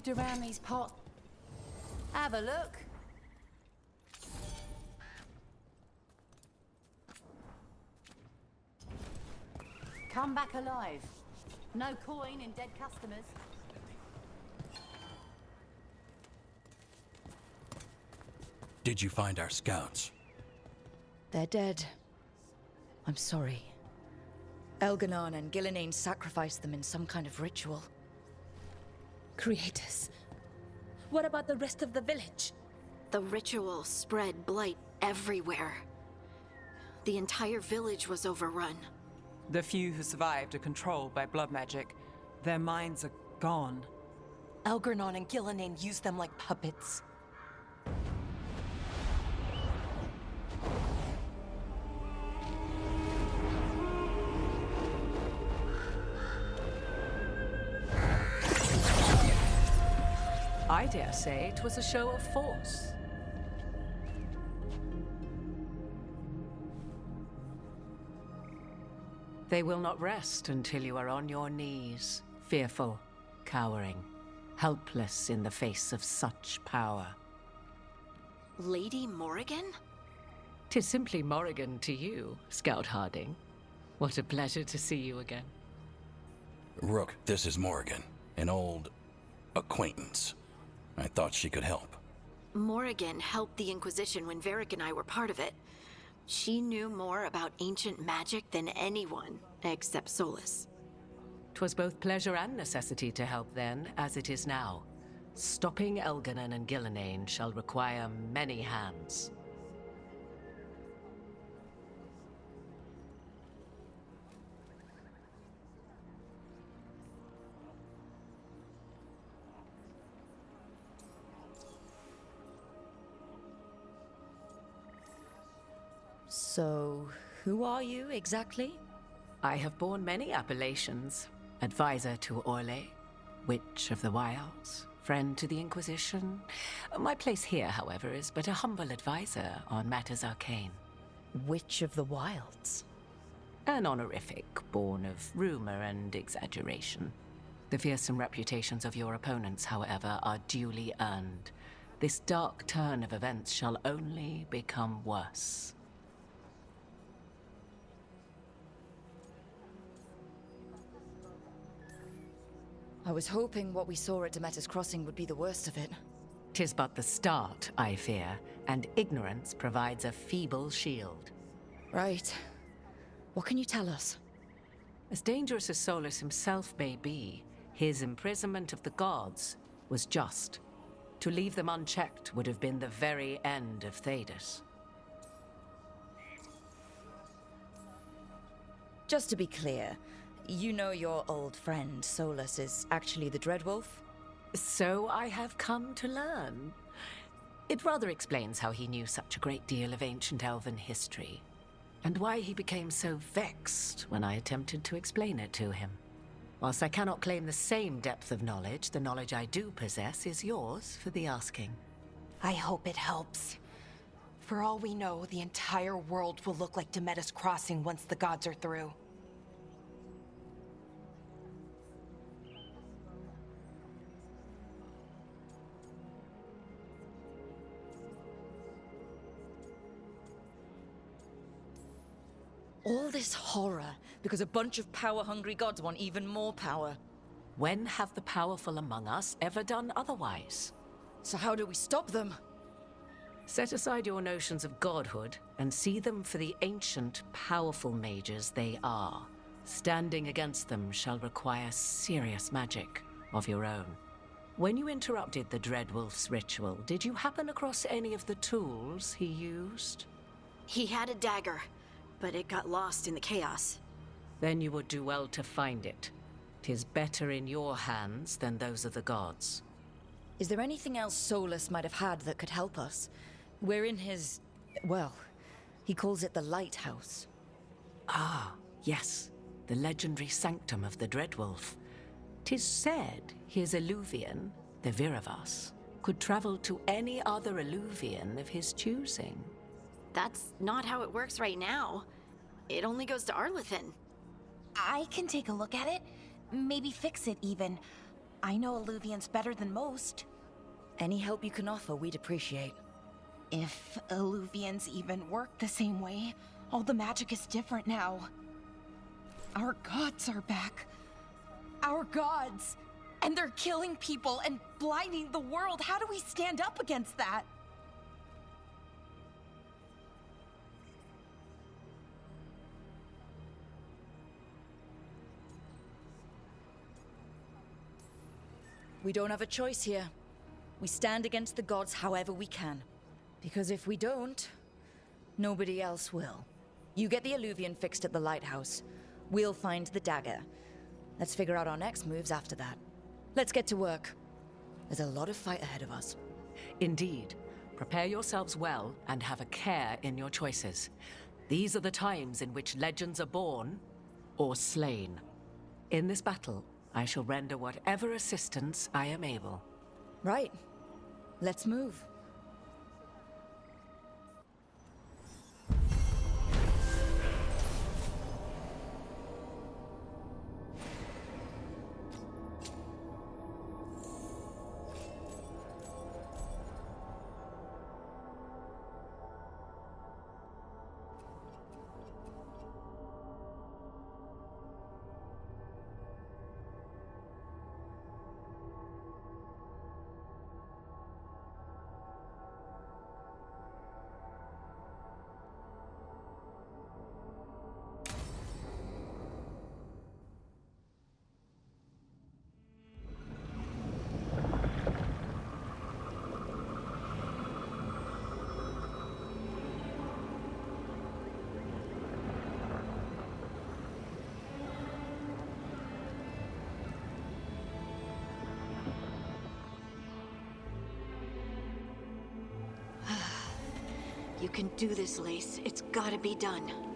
lived around these parts. Have a look. Come back alive. No coin in dead customers. Did you find our scouts? They're dead. I'm sorry. Elganon and Gillenane sacrificed them in some kind of ritual. Creators. What about the rest of the village? The ritual spread blight everywhere. The entire village was overrun. The few who survived are controlled by blood magic. Their minds are gone. Elgarnon and Gillenane used them like puppets. I dare say it was a show of force. They will not rest until you are on your knees, fearful, cowering, helpless in the face of such power. Lady Morrigan? 'Tis simply Morrigan to you, Scout Harding. What a pleasure to see you again. Rook, this is Morrigan, an old acquaintance. I thought she could help. Morrigan helped the Inquisition when Varric and I were part of it. She knew more about ancient magic than anyone, except Solas. 'Twas both pleasure and necessity to help then, as it is now. Stopping Elganon and Gillenane shall require many hands. So, who are you exactly? I have borne many appellations. Advisor to Orlais, Witch of the Wilds, friend to the Inquisition. My place here, however, is but a humble advisor on matters arcane. Witch of the Wilds. An honorific born of rumor and exaggeration. The fearsome reputations of your opponents, however, are duly earned. This dark turn of events shall only become worse. I was hoping what we saw at Demeter's Crossing would be the worst of it. 'Tis but the start, I fear, and ignorance provides a feeble shield. Right. What can you tell us? As dangerous as Solas himself may be, his imprisonment of the gods was just. To leave them unchecked would have been the very end of Thedas. Just to be clear, you know your old friend Solas is actually the Dreadwolf? So I have come to learn. It rather explains how he knew such a great deal of ancient elven history, and why he became so vexed when I attempted to explain it to him. Whilst I cannot claim the same depth of knowledge, the knowledge I do possess is yours for the asking. I hope it helps. For all we know, the entire world will look like Demeter's Crossing once the gods are through. All this horror because a bunch of power-hungry gods want even more power. When have the powerful among us ever done otherwise? So how do we stop them? Set aside your notions of godhood and see them for the ancient, powerful mages they are. Standing against them shall require serious magic of your own. When you interrupted the Dreadwolf's ritual, did you happen across any of the tools he used? He had a dagger, but it got lost in the chaos. Then you would do well to find it. 'Tis better in your hands than those of the gods. Is there anything else Solas might have had that could help us? We're in his... well, he calls it the Lighthouse. Ah, yes. The legendary sanctum of the Dreadwolf. 'Tis said his Eluvian, the Viravas, could travel to any other Eluvian of his choosing. That's not how it works right now. It only goes to Arlathan. I can take a look at it. Maybe fix it even. I know Illuvians better than most. Any help you can offer, we'd appreciate. If Illuvians even work the same way, all the magic is different now. Our gods are back. Our gods! And they're killing people and blinding the world. How do we stand up against that? We don't have a choice here. We stand against the gods however we can. Because if we don't, nobody else will. You get the Illuvian fixed at the lighthouse. We'll find the dagger. Let's figure out our next moves after that. Let's get to work. There's a lot of fight ahead of us. Indeed. Prepare yourselves well and have a care in your choices. These are the times in which legends are born or slain. In this battle, I shall render whatever assistance I am able. Right. Let's move. You can do this, Lace. It's gotta be done.